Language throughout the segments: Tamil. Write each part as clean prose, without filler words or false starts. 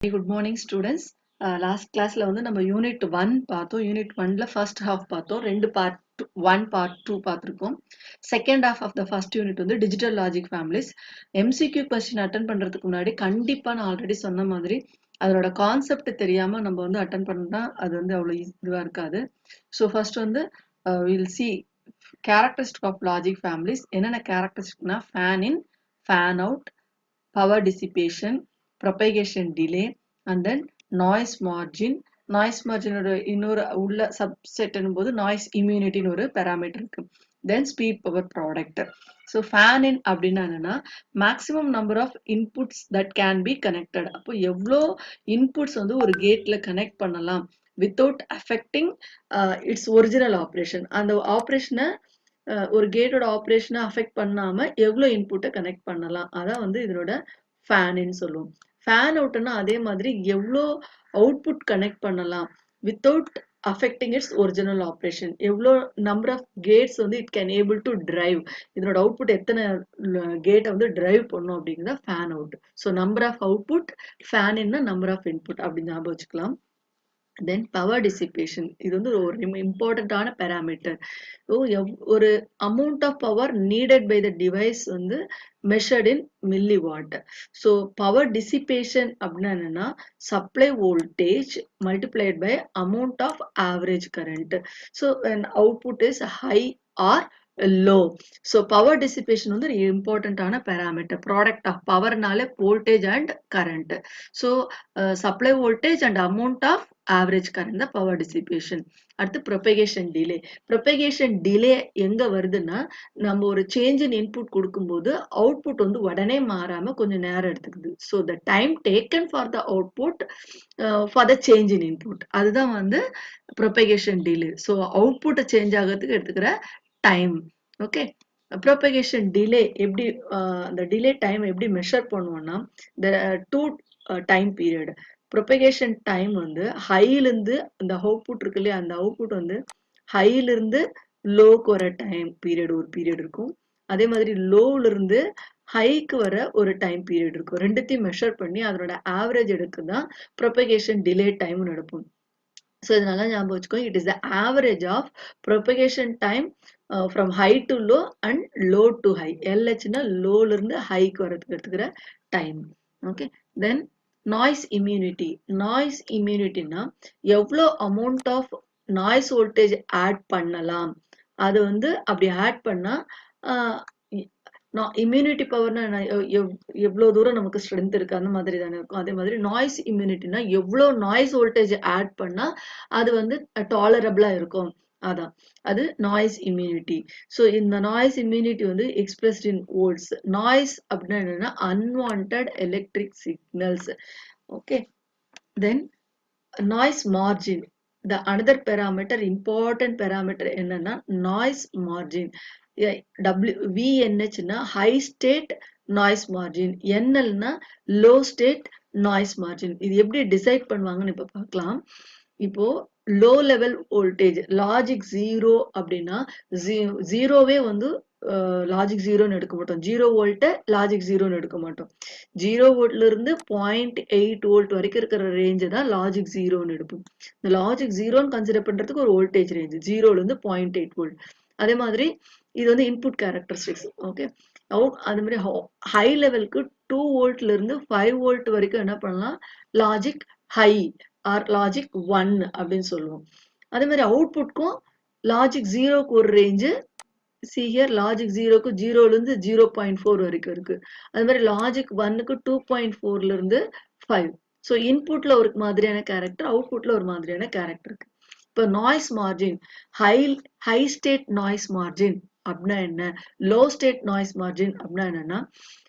Good morning students. Last classல வந்து நம்ம யூனிட் 1 பார்த்தோம். யூனிட் 1ல ஃபர்ஸ்ட் ஹாஃப் பார்த்தோம். ரெண்டு பார்ட் 1 பார்ட் 2 பார்த்திருக்கோம். Second half of the first unit வந்து digital logic families. MCQ question attend பண்றதுக்கு முன்னாடி கண்டிப்பா நான் ஆல்ரெடி சொன்ன மாதிரி அதோட கான்செப்ட் தெரியாம நம்ம வந்து அட்டன் பண்ணா அது வந்து அவ்வளவு இதுவா இருக்காது. ஸோ ஃபர்ஸ்ட் வந்து will see characteristic of logic families. என்னென்ன கேரக்டரிஸ்டிக்னா fan in, fan out, power dissipation, propagation delay, and then noise margin. Noise margin இன்னொரு உள்ள subset போது noise immunity ஒரு parameter இருக்கு. Then speed power product. So fan in அப்படின்னா என்னன்னா maximum number of inputs that can be connected. அப்போ எவ்வளோ inputs வந்து ஒரு கேட்ல கனெக்ட் பண்ணலாம் without affecting its original operation. அந்த ஆப்ரேஷனை ஒரு கேட்டோட ஆப்ரேஷனை அஃபெக்ட் பண்ணாம எவ்வளவு இன்புட்டை கனெக்ட் பண்ணலாம் அதான் வந்து இதனோட ஃபேன் சொல்லுவோம். ஃபேன் அவுட்னா அதே மாதிரி எவ்வளோ அவுட்புட் கனெக்ட் பண்ணலாம் without affecting its original operation. எவ்வளோ நம்பர் ஆஃப் கேட்ஸ் வந்து it can able to drive, இதனோட அவுட்புட் எத்தனை கேட்டை வந்து டிரைவ் பண்ணும் அப்படிங்கிறத fan out. So number of output, fan இன்னா நம்பர் ஆஃப் இன்புட் அப்படின்னு ஞாபகம் வச்சுக்கலாம். தென் பவர் டிசிபேஷன், இது வந்து ஒரு இம்பார்ட்டண்ட்டான பேராமீட்டர். ஒரு amount of power needed by the device வந்து measured in milliwatt. So power dissipation அப்படின்னா என்னன்னா supply voltage multiplied by amount of average current. So output is high or low. So power dissipation வந்து ஒரு இம்பார்ட்டன்டான பேராமீட்டர். ப்ராடக்ட் ஆஃப் பவர்னால voltage and current. So supply voltage and amount of average current தான் பவர் டிசிபேஷன். அடுத்து ப்ரொபகேஷன் டிலே. ப்ரொபகேஷன் டிலே எங்க வருதுன்னா நம்ம ஒரு சேஞ்ச் இன் இன்புட் கொடுக்கும்போது அவுட்புட் வந்து உடனே மாறாம கொஞ்சம் நேரம் எடுத்துக்குது. So the time taken for the output for the change in input, அதுதான் வந்து ப்ரொபகேஷன் டிலே. ஸோ அவுட்புட்டை சேஞ்ச் ஆகிறதுக்கு எடுத்துக்கிற டைம். ஓகே, ப்ரொபகேஷன் டிலே எப்படி அந்த டிலே டைம் எப்படி மெஷர் பண்ணுவோம்னா two time period. Propagation time வந்து ஹைலேருந்து அந்த அவுட்புட் இருக்கு இல்லையா, அந்த அவுட்புட் வந்து ஹைலேருந்து லோக்கு வர டைம் பீரியட் ஒரு பீரியட் இருக்கும். அதே மாதிரி லோல இருந்து ஹைக்கு வர ஒரு டைம் பீரியட் இருக்கும். ரெண்டுத்தையும் மெஷர் பண்ணி அதனோட ஆவரேஜ் எடுக்குதான் ப்ரொபகேஷன் டிலே டைம் நடக்கும். ஸோ இதனால ஞாபகம் வச்சுக்கோங்க, it is the average of propagation time from high to low and low to high. எல்ஹெச்னா லோல இருந்து ஹைக்கு வரதுக்கு எடுத்துக்கிற time. Okay, then noise immunity. Noise இம்யூனிட்டினா எவ்வளோ amount of noise voltage add பண்ணலாம், அது வந்து அப்படி ஆட் பண்ணா இம்யூனிட்டி பவர்னா எவ்வளவு தூரம் நமக்கு ஸ்ட்ரென்த் இருக்கு அந்த மாதிரி தானே இருக்கும். அதே மாதிரி நாய்ஸ் இம்யூனிட்டினா எவ்வளவு நாய்ஸ் வோல்டேஜ் ஆட் பண்ணா அது வந்து டாலரபிளா இருக்கும், அதான் அது நாய்ஸ் இம்யூனிட்டி. ஸோ இந்த நாய்ஸ் இம்யூனிட்டி வந்து எக்ஸ்பிரஸ்ட் இன் வோல்ட்ஸ். நாய்ஸ் அப்படின்னா என்னன்னா unwanted electric signals. Okay, then noise margin. the another parameter, important parameter என்னன்னா நாய்ஸ் மார்ஜின். VNH னா high state noise margin, NL னா லோ ஸ்டேட் நாய்ஸ் மார்ஜின். இது எப்படி டிசைட் பண்ணுவாங்கன்னு இப்ப பார்க்கலாம். இப்போ லோ லெவல் வோல்டேஜ் லாஜிக் 0 அப்படின்னா ஜீரோவே வந்து லாஜிக் 0ன்னு எடுக்க மாட்டோம். 0 வோல்ட்டை லாஜிக் 0ன்னு எடுக்க மாட்டோம். 0 வோல்ட்ல இருந்து 0.8 வோல்ட் வரைக்கும் இருக்கிற ரேஞ்சு தான் லாஜிக் 0ன்னு எடுப்போம். இந்த லாஜிக் 0ன்னு கன்சிடர் பண்றதுக்கு ஒரு வோல்டேஜ் ரேஞ்ச் 0ல இருந்து 0.8 வோல்ட். அதே மாதிரி இது வந்து இன்புட் கேரக்டரிஸ்டிக்ஸ். ஓகே, அது மாதிரி ஹை லெவலுக்கு 2 வோல்ட்ல இருந்து 5 வோல்ட் வரைக்கும் என்ன பண்ணலாம், லாஜிக் ஹை ஆர் லாஜிக் 1 அப்படின்னு சொல்லுவோம். அதே மாதிரி அவுட்புட்க்கும் லாஜிக் 0க்கு ஒரு ரேஞ்சு, see here லாஜிக் 0க்கு 0ல இருந்து 0.4 வரைக்கும் இருக்கு. அது மாதிரி லாஜிக் 1க்கு 2.4ல இருந்து 5. ஸோ இன்புட்ல ஒரு மாதிரியான கேரக்டர், அவுட்புட்ல ஒரு மாதிரியான கேரக்டர் இருக்கு. இப்போ noise margin, high state noise margin அப்படின்னா என்ன, லோ ஸ்டேட் நாய்ஸ் மார்ஜின் அப்படின்னா என்னன்னா,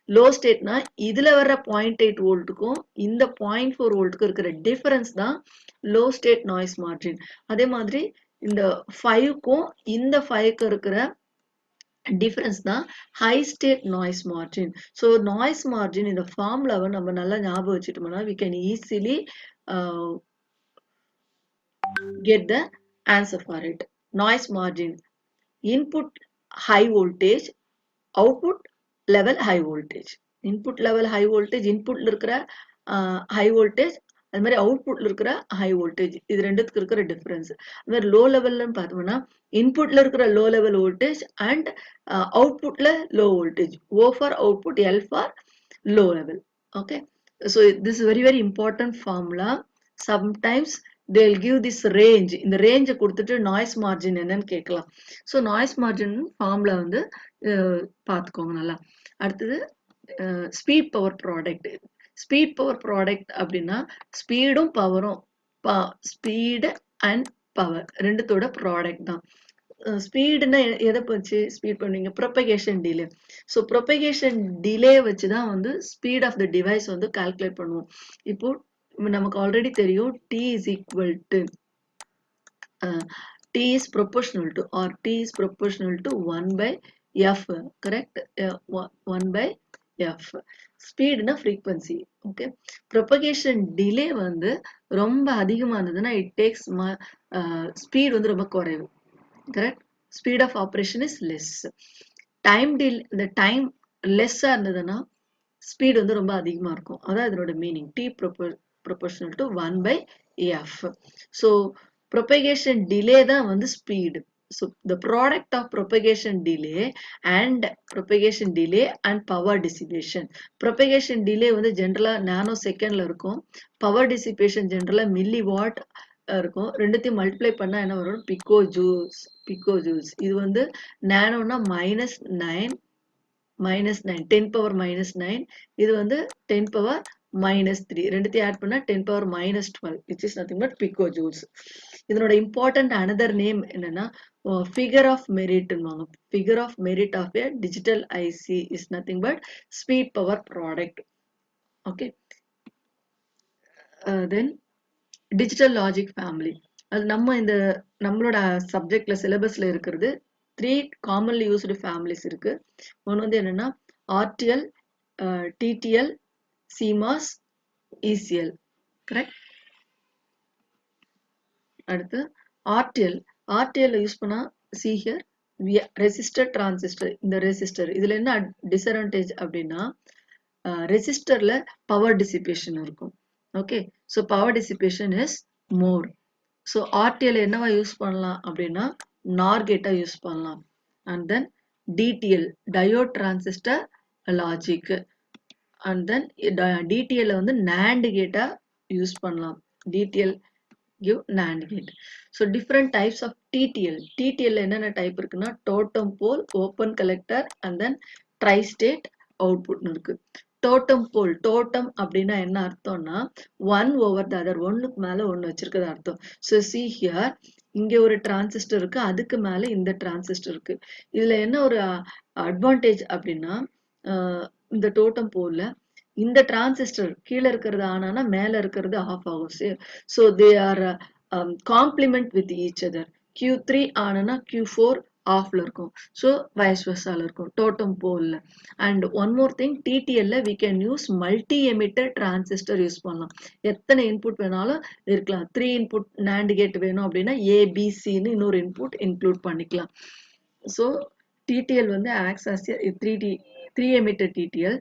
லோ ஸ்டேட்னா இதுல வர்ற 0.8 வோல்ட்டுக்கும் இந்த 0.4 வோல்ட்டுக்கும் இருக்கிற டிஃபரன்ஸ் தான் லோ ஸ்டேட் நாய்ஸ் மார்ஜின். அதே மாதிரி இந்த 5க்கும் இந்த 5க்கும் இருக்கிற டிஃபரன்ஸ் தான் high state noise margin. So noise margin இந்த ஃபார்முலாவை நம்ம நல்லா ஞாபகம் வச்சுட்டோம்னா we can easily get the answer for it. Noise margin, input high voltage, output level high voltage. Input level high voltage, inputல இருக்கிற ஹை வோல்டேஜ், அது மாதிரி அவுட்புட்ல இருக்கிற ஹை வோல்டேஜ், இது ரெண்டுத்துக்கு இருக்கிற டிஃபரன்ஸ். அது மாதிரி லோ லெவல்னு பார்த்தோம்னா இன்புட்ல இருக்கிற லோ லெவல் வோல்டேஜ் அண்ட் அவுட்புட்ல low voltage. O for output, L for low level. Okay, so this is very important formula. Sometimes they'll give this range. இந்த range கொடுத்துட்டு noise margin என்னன்னு கேட்கலாம். So noise margin formula வந்து பார்த்துக்கோங்க நல்லா. அடுத்தது speed power product. speed power product அப்படின்னா ஸ்பீடும் பவரும், ஸ்பீடு அண்ட் பவர் ரெண்டுத்தோட ப்ராடக்ட் தான். ஸ்பீடுன்னா எதை வச்சு ஸ்பீட் பண்ணுவீங்க? Propagation delay. So propagation delay வச்சு தான் வந்து ஸ்பீட் ஆஃப் த டிவைஸ் வந்து கால்குலேட் பண்ணுவோம். இப்போ நமக்கு ஆல்ரெடி தெரியும் T is equal to T is proportional to, or T is proportional to 1 by F, correct? 1 by F. ஸ்பீடுனா frequency. Okay, propagation delay வந்து ரொம்ப அதிகமானதுன்னா it takes ஸ்பீட் வந்து ரொம்ப குறைவு. Correct? Speed of operation is less. Time delay, the time less இருந்ததுன்னா speed வந்து ரொம்ப அதிகமா இருக்கும். அதான் இதனோட meaning. T proportional to 1 by F. So propagation delay தான் வந்து speed. So the product of propagation delay and power dissipation. Propagation delay வந்து ஜென்ரலா நானோ செகண்ட்ல இருக்கும். Power dissipation ஜென்ரலா milliwatt இருக்கும். ரெண்டுத்தையும் மல்டிப்ளை பண்ணா என்ன வரும்? Pico joules. இது வந்து நானோனா -9, 10 பவர் -9. இது வந்து 10 பவர் -3. ரெண்டுத்தையும் ஆட் பண்ணா 10 power -12, which is nothing but பிகோ ஜூல்ஸ். இதனோட இம்பார்ட்டன்ட் அனதர் நேம் என்னன்னா figure of merit. Figure of merit of a digital IC is nothing but speed power product. Okay, then digital logic family. அது நம்மளோட சப்ஜெக்ட்ல சிலபஸ்ல இருக்கிறது 3 காமன்லி யூஸ்டு ஃபேமிலிஸ் இருக்கு. ஒன்று வந்து என்னன்னா RTL, DDL, CMOS, ECL. Correct? அடுத்து ஆர்டிஎல் யூஸ் பண்ணா see here ரெசிஸ்டர், டிரான்சிஸ்டர். இந்த ரெசிஸ்டர் இதுல என்ன டிஸ்அட்வான்டேஜ் அப்படின்னா ரெசிஸ்டர்ல பவர் டிசிபேஷன் இருக்கும். Okay, so power dissipation is more. So RTL என்னவா யூஸ் பண்ணலாம் அப்படின்னா நார் கேட்டா யூஸ் பண்ணலாம். And then DDL diode transistor logic. And then DDL வந்து NAND கேட்டா யூஸ் பண்ணலாம். DDL give NAND gate. So different types of TTL. TTL என்னென்ன டைப் இருக்குன்னா totem pole, open collector and then tristate அவுட்புட்னு இருக்கு. டோட்டம் போல், டோட்டம் அப்படின்னா என்ன அர்த்தம்னா 1 over the other, ஒன்னுக்கு மேல ஒன்னு வச்சிருக்கிறது அர்த்தம். So see here, இங்க ஒரு டிரான்சிஸ்டர் இருக்கு, அதுக்கு மேல இந்த டிரான்சிஸ்டர் இருக்கு. இதுல என்ன ஒரு அட்வான்டேஜ் அப்படின்னா இந்த டோட்டம் போல்ல இந்த டிரான்சிஸ்டர் கீழே இருக்கிறது ஆனா மேல இருக்கிறது ஆஃப் ஆகும். So they are complement with each other. Q3 ஆனா Q4 ஆஃப்ல இருக்கும். ஸோ வைஸ் வெர்சால இருக்கும் டோட்டம் போல்ல. அண்ட் ஒன் மோர் திங், டிடிஎல்ல we can use multi emitter transistor use பண்ணலாம். எத்தனை இன்புட் வேணாலும் இருக்கலாம். 3 இன்புட் NAND கேட் வேணும் அப்படின்னா ஏபிசின்னு இன்னொரு இன்புட் இன்க்ளூட் பண்ணிக்கலாம். ஸோ டிடிஎல் வந்து acts as 3 emitter TTL.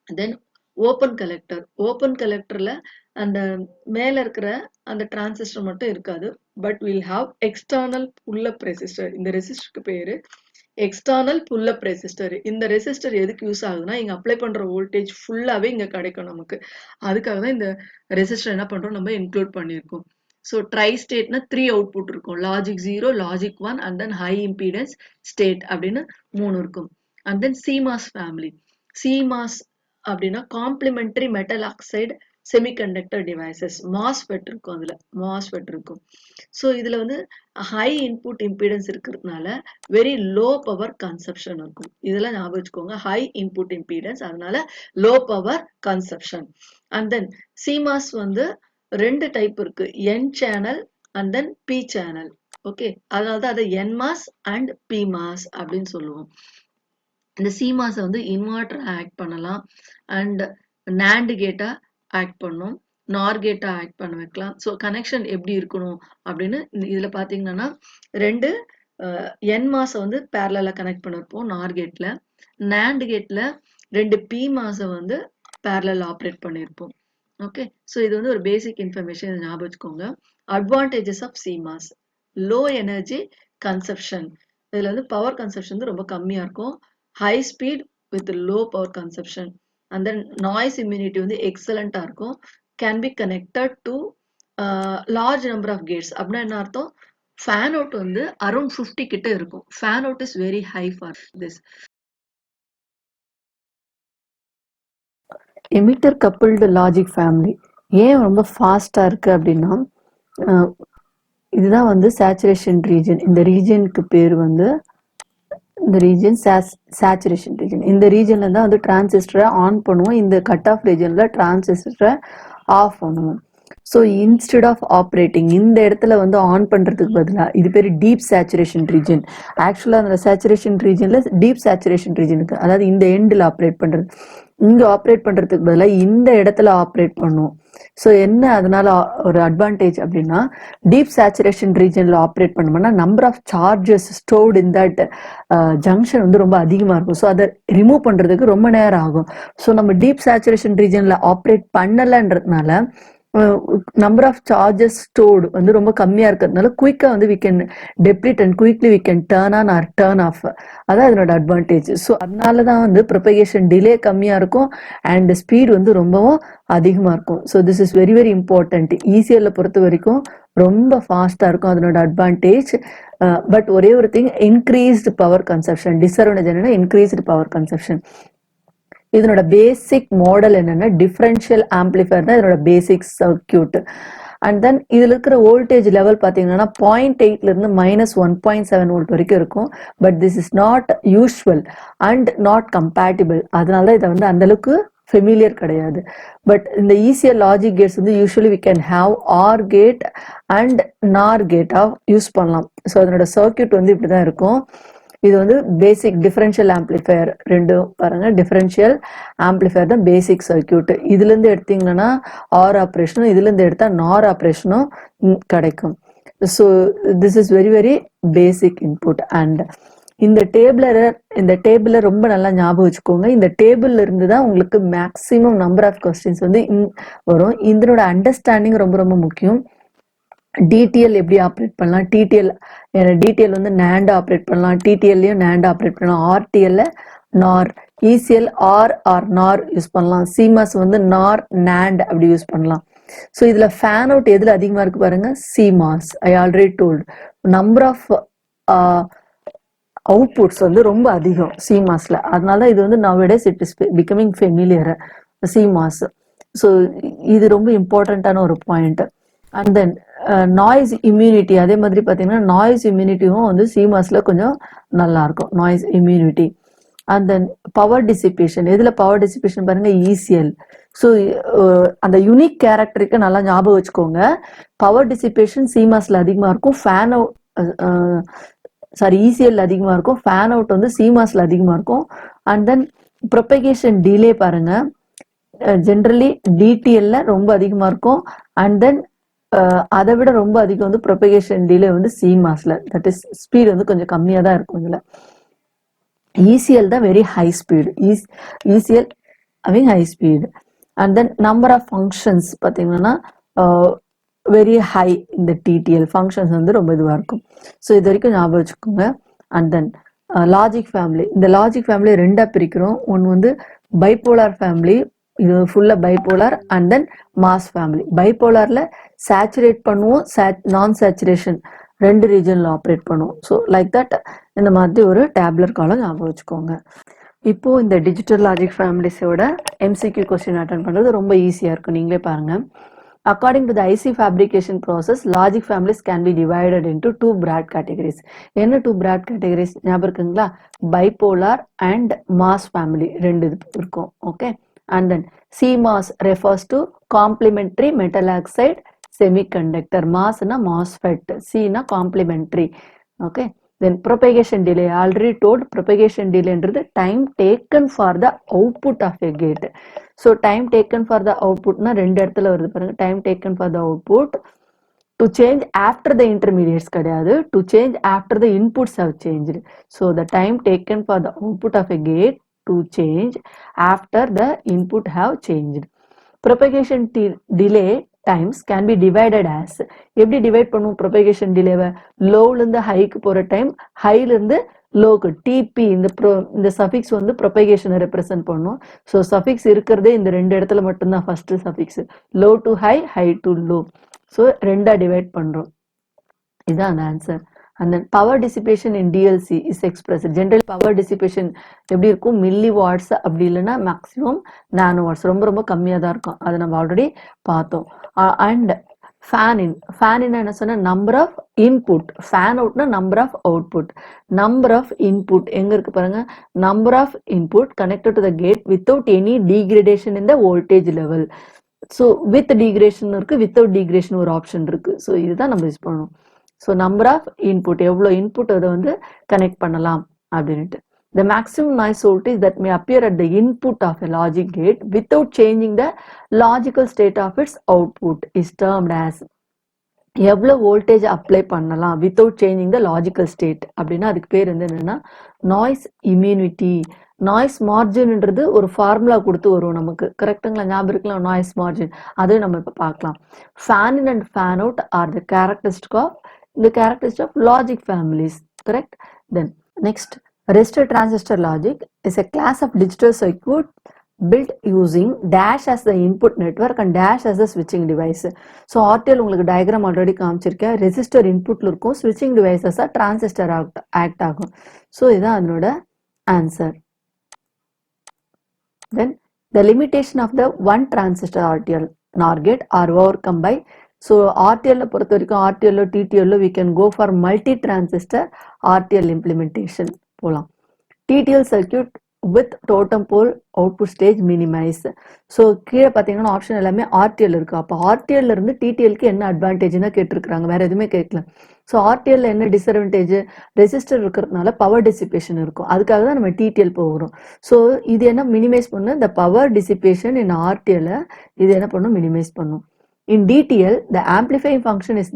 Then open கலெக்டர்ல அந்த மேல இருக்கிற அந்த டிரான்சிஸ்டர் மட்டும் இருக்காது. But will have external pullup resistor. இந்த ரெசிஸ்டருக்கு பேரு எக்ஸ்டர்னல் புல்லப் ரெசிஸ்டர். இந்த ரெசிஸ்டர் எதுக்கு யூஸ் ஆகுதுன்னா இங்க அப்ளை பண்ற வோல்டேஜ் ஃபுல்லாவே இங்க கிடைக்கும் நமக்கு. அதுக்காக தான் இந்த ரெசிஸ்டர் என்ன பண்றோம் நம்ம இன்க்ளூட் பண்ணியிருக்கோம். ஸோ ட்ரை ஸ்டேட்னா 3 அவுட்புட் இருக்கும். Logic 0, logic 1 and then high impedance state அப்படின்னு 3 இருக்கும். And then CMOS family. CMOS அப்படின்னா complementary metal oxide semiconductor devices. MOSFET இருக்கும், அதுல மாஸ்ஃபெட் இருக்கும். ஸோ இதுல வந்து ஹை இன்புட் இம்பிடன்ஸ் இருக்கிறதுனால வெரி லோ பவர் கன்சப்ஷன் இருக்கும். இதெல்லாம் ஞாபகம் வச்சுக்கோங்க. ஹை இன்புட் இம்பிடன்ஸ், அதனால low power consumption. And then CMOS வந்து 2 டைப் இருக்கு, N channel and then P channel. Okay, அதனாலதான் அதை NMOS அண்ட் PMOS அப்படின்னு சொல்லுவோம். இந்த CMOS வந்து இன்வெர்டர் ஆக்ட் பண்ணலாம் அண்ட் NAND கேட்டா ஆக்ட் பண்ணும், NOR கேட்டா ஆக்ட் பண்ண வைக்கலாம். ஸோ கனெக்ஷன் எப்படி இருக்கணும் அப்படின்னு இதுல பாத்தீங்கன்னா 2 NMOS வந்து பேரலா கனெக்ட் பண்ணிருப்போம் NOR கேட்ல. NAND கேட்ல 2 PMOS வந்து parallel ஆப்ரேட் பண்ணியிருப்போம். ஓகே, ஸோ இது வந்து ஒரு பேசிக் இன்ஃபர்மேஷன் ஞாபகம் வச்சுக்கோங்க. Advantages of CMOS, low energy consumption. இதில் வந்து பவர் கன்சப்ஷன் வந்து ரொம்ப கம்மியாக இருக்கும். High speed with low power consumption. And then noise immunity வந்து எக்ஸலண்ட்டாக இருக்கும். Can be connected to large number of gates. அப்படின்னா என்ன அர்த்தம்? ஃபேன் அவுட் வந்து அரௌண்ட் 50 கிட்ட இருக்கும். Fan out is very high for this. Emitter coupled logic family ஏன் ரொம்ப ஃபாஸ்டா இருக்கு அப்படின்னா, இதுதான் வந்து சேச்சுரேஷன் ரீஜன். இந்த ரீஜனுக்கு பேர் வந்து இந்த ரீஜன் சேச்சுரேஷன் ரீஜன். இந்த ரீஜன்ல தான் வந்து டிரான்சிஸ்டரை ஆன் பண்ணுவோம். இந்த கட் ஆஃப் ரீஜன்ல டிரான்சிஸ்டரை ஆஃப் பண்ணுவோம். ஸோ இன்ஸ்டெட் ஆஃப் ஆப்ரேட்டிங் இந்த இடத்துல வந்து ஆன் பண்றதுக்கு பதிலாக இது பேர் டீப் சேச்சுரேஷன் ரீஜன். ஆக்சுவலாக அந்த சேச்சுரேஷன் ரீஜன்ல டீப் சேச்சுரேஷன் ரீஜனுக்கு, அதாவது இந்த எண்டில் ஆப்ரேட் பண்றது, இங்க ஆப்ரேட் பண்றதுக்கு பதிலாக இந்த இடத்துல ஆப்ரேட் பண்ணுவோம். ஸோ என்ன அதனால ஒரு அட்வான்டேஜ் அப்படின்னா, டீப் சேச்சுரேஷன் ரீஜன்ல ஆப்ரேட் பண்ணோம்னா number of charges stored in that junction வந்து ரொம்ப அதிகமாக இருக்கும். ஸோ அதை ரிமூவ் பண்றதுக்கு ரொம்ப நேரம் ஆகும். ஸோ நம்ம டீப் சேச்சுரேஷன் ரீஜன்ல ஆப்ரேட் பண்ணலன்றதுனால நம்பர் ஆஃப் சார்ஜஸ் ஸ்டோர்டு வந்து ரொம்ப கம்மியா இருக்கிறதுனால குயிக்கா வந்து we can deplete and quickly we can turn on or turn off. அதான் அதனோட அட்வான்டேஜ். ஸோ அதனால தான் வந்து ப்ரொபகேஷன் டிலே கம்மியா இருக்கும் அண்ட் ஸ்பீட் வந்து ரொம்பவும் அதிகமா இருக்கும். So this is very very important. ஈஸியர்ல பொறுத்த வரைக்கும் ரொம்ப ஃபாஸ்டா இருக்கும், அதனோட அட்வான்டேஜ். பட் ஒரே ஒரு thing, increased power consumption. Disadvantage என்னன்னா இன்க்ரீஸ்டு பவர் கன்சப்ஷன். இதனோட பேசிக் மாடல் என்னன்னா டிஃபரன்ஷியல் ஆம்பிளிஃபயர் தான் இதனோட பேசிக் சர்க்கியூட். அண்ட் தென் இதுல இருக்கிற வோல்டேஜ் லெவல் பார்த்தீங்கன்னா 0.8 இருந்து -1.7 வோல்ட் வரைக்கும் இருக்கும். But this is not usual and not compatible. அதனால இதை வந்து அந்த அளவுக்கு ஃபெமிலியர் கிடையாது. பட் இந்த ஈஸியர் லாஜிக் கேட்ஸ் வந்து usually we can have OR gate and NOR கேட்டாக யூஸ் பண்ணலாம். ஸோ அதனோட சர்க்கியூட் வந்து இப்படிதான் இருக்கும். இது வந்து பேசிக் டிஃபரன்ஷியல் ஆம்பிளிஃபயர். ரெண்டும் பாருங்க, டிஃபரன்ஷியல் ஆம்பிளிஃபயர் தான் பேசிக் சர்க்கியூட். இதுல இருந்து எடுத்தீங்கன்னா ஆர் ஆப்ரேஷனும், இதுல இருந்து எடுத்தா நார் ஆப்ரேஷனும் கிடைக்கும். So this is very very basic input. And இந்த டேபிள ரொம்ப நல்லா ஞாபகம் வச்சுக்கோங்க. இந்த டேபிள்ல இருந்து தான் உங்களுக்கு மேக்சிமம் நம்பர் ஆஃப் கொஸ்டின்ஸ் வந்து வரும். இதனோட அண்டர்ஸ்டாண்டிங் ரொம்ப ரொம்ப முக்கியம். டிடிஎல் எப்படி ஆப்ரேட் பண்ணலாம், டிடிஎல் வந்து நேண்ட் ஆப்ரேட் பண்ணலாம், டிடிஎல்லையும் நேண்ட் ஆப்ரேட் பண்ணலாம், ஆர்டிஎல்ல நார், இசிஎல் ஆர் நார் யூஸ் பண்ணலாம், சிமாஸ் வந்து நார் நேண்ட் அப்படி யூஸ் பண்ணலாம். ஸோ இதுல ஃபேன் அவுட் எதுல அதிகமா இருக்கு பாருங்க, CMOS. I already told number of outputs வந்து ரொம்ப அதிகம் சிமாஸ்ல. அதனால இது வந்து nowadays it is becoming familiar CMOS. So இது ரொம்ப இம்பார்ட்டண்ட்டான ஒரு point. And then noise immunity, அதே மாதிரி பார்த்தீங்கன்னா நாய்ஸ் இம்யூனிட்டியும் வந்து சிமாஸ்ல கொஞ்சம் நல்லா இருக்கும், noise immunity. And then power dissipation, எதுல பவர் டிசிபேஷன் பாருங்க, இசிஎல். ஸோ அந்த யூனிக் கேரக்டருக்கு நல்லா ஞாபகம் வச்சுக்கோங்க. பவர் டிசிபேஷன் சிமாஸ்ல அதிகமா இருக்கும், ஃபேன் அவுட் இசிஎல் அதிகமா இருக்கும், ஃபேன் அவுட் வந்து சிமாஸ்ல அதிகமா இருக்கும். அண்ட் தென் ப்ரொபகேஷன் டிலே பாருங்க, ஜென்ரலி டிடிஎல்ல ரொம்ப அதிகமா இருக்கும். அண்ட் தென் அதை விட ரொம்ப அதிகம் வந்து ப்ரொபகேஷன் டிலே வந்து சிமாஸ்ல, தட் இஸ் ஸ்பீட் வந்து கொஞ்சம் கம்மியா தான் இருக்கும் இதுல. இசிஎல் தான் very high speed, ECL high speed. And then number of functions பார்த்தீங்கன்னா வெரி ஹை. இந்த டிடிஎல் ஃபங்க்ஷன்ஸ் வந்து ரொம்ப இதுவாக இருக்கும். ஸோ இது வரைக்கும் ஞாபகம் வச்சுக்கோங்க. அண்ட் தென் லாஜிக் ஃபேமிலி, இந்த லாஜிக் ஃபேமிலி ரெண்டா பிரிக்கிறோம். ஒன்று வந்து பைபோலார் ஃபேமிலி, இது ஃபுல்லா bipolar. And then MOS family. பைபோலார்ல சேச்சுரேட் பண்ணுவோம், நான் சேச்சுரேஷன் ரெண்டு ரீஜன்ல ஆப்ரேட் பண்ணுவோம். ஸோ லைக் தட் இந்த மாதிரி ஒரு டேப்லர் காலம் ஞாபகம் வச்சுக்கோங்க. இப்போ இந்த டிஜிட்டல் லாஜிக் ஃபேமிலிஸோட எம்சிக்யூ கொஸ்டின் அட்டன் பண்றது ரொம்ப ஈஸியா இருக்கும், நீங்களே பாருங்க. According to the IC fabrication process, logic families can be divided into two broad categories. என்ன two broad categories ஞாபகம் இருக்குங்களா? bipolar and mass family ரெண்டு இருக்கும். Okay. And then CMOS refers to complementary metal oxide semiconductor. mass na MOSFET, C na complementary. Okay. Then propagation delay, already told propagation delay என்றது time taken for the output of a gate. So time taken for the output na ரெண்டு இடத்துல வருது பாருங்க. time taken for the output to change after the intermediates கிடையாது, to change after the inputs have changed. So the time taken for the output of a gate to change after the input have changed. Propagation delay times can be divided as, எப்படி டிவைட் பண்ணுவோம் propagation delay-வை? லோல இருந்து ஹைக்கு போற டைம், ஹைல இருந்து லோக்கு, டிபி இந்த சஃபிக்ஸ் வந்து ப்ரொபகேஷனை ரெப்ரசென்ட் பண்ணும். ஸோ சஃபிக்ஸ் இருக்கிறதே இந்த ரெண்டு இடத்துல மட்டும்தான். First suffix low to high, high to low. So ரெண்டா டிவைட் பண்றோம். இதுதான் அந்த answer. And then power dissipation in DLC is expressed. General power dissipation எப்படி இருக்கும்? மில்லி வாட்ஸ், அப்படி இல்லைன்னா மேக்ஸிமம் நானோ வாட்ஸ், ரொம்ப ரொம்ப கம்மியாக தான் இருக்கும். அதை நம்ம ஆல்ரெடி பார்த்தோம். அண்ட் ஃபேன் இன் என்ன சொன்ன? Number of input. ஃபேன் அவுட்னா number of output. Number of input எங்க இருக்கு பாருங்க. Number of input connected to the gate without any degradation in the voltage level. So with degradation இருக்கு, வித்தவுட் டீக்ரேஷன் ஒரு ஆப்ஷன் இருக்கு. ஸோ இதுதான் நம்ம யூஸ் பண்ணணும். ஸோ நம்பர் ஆஃப் இன்புட், எவ்வளோ இன்புட் அதை வந்து கனெக்ட் பண்ணலாம் அப்படின்ட்டு. The maximum noise voltage that may appear at the input of a logic gate without changing the logical state of its output is termed as. எவ்வளோ வோல்டேஜ் அப்ளை பண்ணலாம் without changing the logical state அப்படின்னா அதுக்கு பேர் வந்து என்னன்னா நாய்ஸ் இம்யூனிட்டி. நாய்ஸ் மார்ஜின்ன்றது ஒரு ஃபார்முலா கொடுத்து வரும் நமக்கு, கரெக்டுங்களா? ஞாபகம் இருக்கலாம் நாய்ஸ் மார்ஜின். அதையும் நம்ம இப்போ பார்க்கலாம். Fan in and fan out are the characteristic of logic families, correct? Then next, resistor transistor logic is a class of digital circuit built using dash as the input network and dash as the switching device. So RTL உங்களுக்கு டயக்ராம் ஆல்ரெடி காமிச்சிருக்கேன். ரெசிஸ்டர் இன்புட்ல இருக்கும், ஸ்விட்சிங் டிவைசஸா டிரான்சிஸ்டர் ஆக்ட் ஆகும். ஸோ இதுதான் அதனோட answer. Then the limitation of the one transistor RTL NOR gate are overcome by. ஸோ ஆர்டிஎல்ல பொறுத்த வரைக்கும் ஆர்டிஎல்லோ டிடிஎல்லோ we can go for multi transistor RTL implementation போகலாம். TTL circuit with totem pole output stage minimize. So கீழே பார்த்தீங்கன்னா ஆப்ஷன் எல்லாமே ஆர்டிஎல் இருக்கு. அப்போ ஆர்டிஎல்ல இருந்து டிடிஎல்க்கு என்ன அட்வான்டேஜ்னா கேட்டிருக்காங்க, வேற எதுவுமே கேட்கல. ஸோ ஆர்டிஎல்ல என்ன டிஸ்அட்வான்டேஜ்? ரெசிஸ்டர் இருக்கிறதுனால பவர் டிசிபேஷன் இருக்கும், அதுக்காக தான் நம்ம டிடிஎல் போகிறோம். ஸோ இது என்ன மினிமைஸ் பண்ணும்? இந்த பவர் டிசிபேஷன் இன் ஆர்டிஎல்ல இது என்ன பண்ணும்? மினிமைஸ் பண்ணும். In DTL, the amplifying function is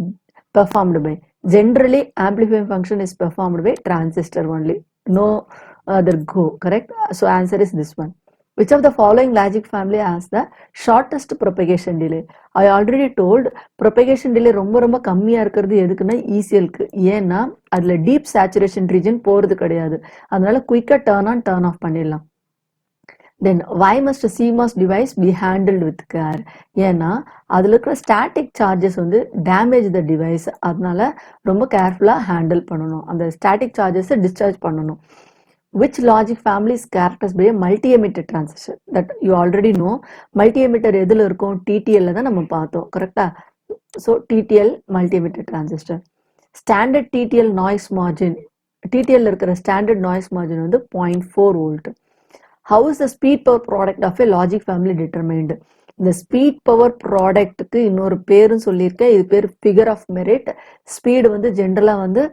performed by, generally amplifying function is performed by transistor only, no other go, correct? So answer is this one. Which of the following logic family has the shortest propagation delay? I already told propagation delay ரொம்ப ரொம்ப கம்மியா இருக்கிறது எதுக்குன்னா ECLக்கு. ஏன்னா அதுல டீப் சேச்சுரேஷன் ரீஜன் போறது கிடையாது, அதனால குயிக்கா டர்ன் ஆன் டர்ன் ஆஃப் பண்ணிடலாம். Then why must CMOS device be handled with care? ஏன்னா அதுல இருக்கிற ஸ்டாட்டிக் சார்ஜஸ் வந்து டேமேஜ் த டிவைஸ், அதனால ரொம்ப கேர்ஃபுல்லா ஹேண்டில் பண்ணணும், அந்த ஸ்டாட்டிக் சார்ஜஸை டிஸ்சார்ஜ் பண்ணணும். Which logic family is characterized by a multi-emitter transistor? That you already know. Multi-emitter எதுல இருக்கும்? TTL தான் நம்ம பார்த்தோம், கரெக்டா? So TTL multi-emitter transistor. Standard TTL noise margin, TTL இருக்கிற standard noise margin வந்து 0.4 volt. How is the speed power product of a logic family determined? இந்த ஸ்பீட் பவர் ப்ராடக்ட்டுக்கு இன்னொரு பேரும் சொல்லியிருக்கேன், இது பேர் ஃபிகர் ஆஃப் மெரிட். ஸ்பீடு வந்து ஜென்ரலா வந்து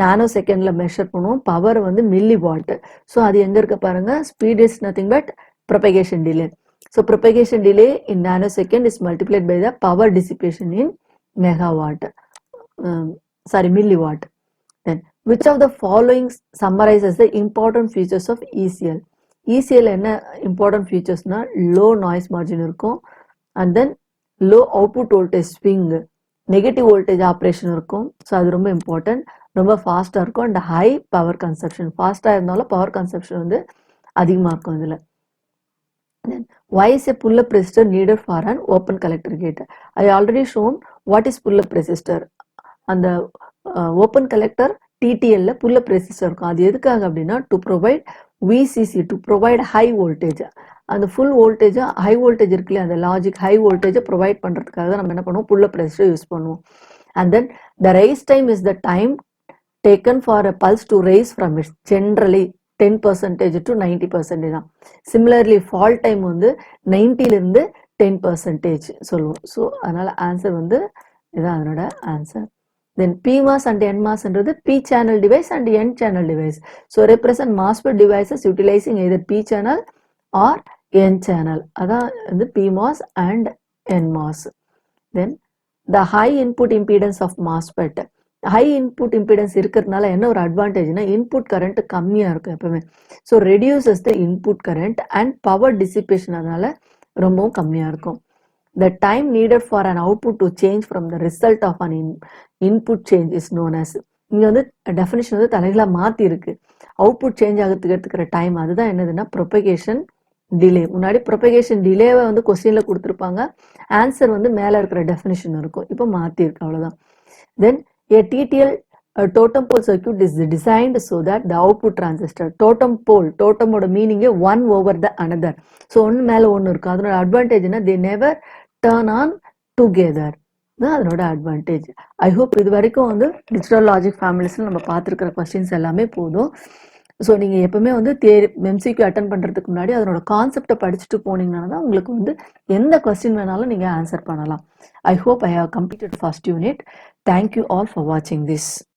நானோ செகண்ட்ல மெஷர் பண்ணுவோம், பவர் வந்து மில்லி வாட். ஸோ அது எங்க இருக்க பாருங்க. Speed is nothing but propagation delay. So propagation delay in nanosecond is multiplied by the power dissipation in megawatt, sorry milliwatt. Then which of the following summarizes the important features of ECL? ECL என்ன இம்பார்ட்டன்ட் ஃபீச்சர்ஸ்னா லோ நாய்ஸ் மார்ஜின் இருக்கும், and then low output voltage swing, negative voltage operation இருக்கும். ஸோ அது ரொம்ப இம்பார்ட்டன்ட். ரொம்ப ஃபாஸ்ட்டாக இருக்கும் அண்ட் ஹை பவர் கன்சப்ஷன். ஃபாஸ்ட்டாக இருந்தாலும் பவர் கன்சப்ஷன் வந்து அதிகமாக இருக்கும் இதில். Why is a pull-up resistor needed for an open collector gate? I already shown what is pull-up resistor. அந்த open collector TTL pull-up resistor இருக்கும். அது எதுக்காக அப்படின்னா to provide VCC, to provide high voltage. அந்த ஃபுல் வோல்டேஜ் ஹை வோல்டேஜ் இருக்குல்லையா, அந்த லாஜிக் ஹை வோல்டேஜை ப்ரொவைட் பண்ணுறதுக்காக தான் நம்ம என்ன பண்ணுவோம்? புல்-அப் ரெசிஸ்டர் யூஸ் பண்ணுவோம். And then the rise time is the time taken for a pulse to rice from its, generally 10% to 90% தான். சிமிலர்லி ஃபால் டைம் வந்து 90லிருந்து 10% சொல்லுவோம். ஸோ அதனால ஆன்சர் வந்து இதுதான் அதனோட answer. Then PMOS and NMOS என்றது P channel device and N channel device. So represent MOSFET devices utilizing either P channel or N channel. அதான் வந்து PMOS and NMOS. Then the high input impedance of MOSFET. High input impedance இருக்கிறதுனால என்ன ஒரு அட்வான்டேஜ்னா இன்புட் கரண்ட் கம்மியாக இருக்கும் எப்பவுமே. So reduces the input current and power dissipation அதனால ரொம்பவும் கம்மியாக இருக்கும். The time needed for an output to change from the result of an input change is known as. இங்க வந்து டெஃபினிஷன் வந்து தலைகளாக மாற்றி இருக்கு. அவுட்புட் சேஞ்ச் ஆகிறதுக்கு எடுத்துக்கிற டைம் அதுதான் என்னதுன்னா ப்ரொபகேஷன் டிலே. முன்னாடி ப்ரொபகேஷன் டிலேவை வந்து கொஸ்டினில் கொடுத்துருப்பாங்க, ஆன்சர் வந்து மேலே இருக்கிற டெஃபினிஷன் இருக்கும். இப்போ மாற்றிருக்கு, அவ்வளோதான். தென் a TTL totem pole circuit is designed so that the output transistor totem pole, totemோட மீனிங்கே one over the another. So ஒன்று மேலே ஒன்று இருக்கும். அதனோட அட்வான்டேஜ்னா they never turn on together, அதனோட அட்வான்டேஜ். ஐ ஹோப் இது வரைக்கும் வந்து டிஜிட்டல் லாஜிக் ஃபேமிலிஸில் நம்ம பார்த்துருக்கிற கொஸ்டின்ஸ் எல்லாமே போதும். ஸோ நீங்கள் எப்பவுமே வந்து எம்சிக்யூ அட்டன் பண்ணுறதுக்கு முன்னாடி அதனோட கான்செப்டை படிச்சுட்டு போனீங்கன்னா தான் உங்களுக்கு வந்து எந்த கொஸ்டின் வேணாலும் நீங்கள் ஆன்சர் பண்ணலாம். I hope I have completed first unit. Thank you all for watching this.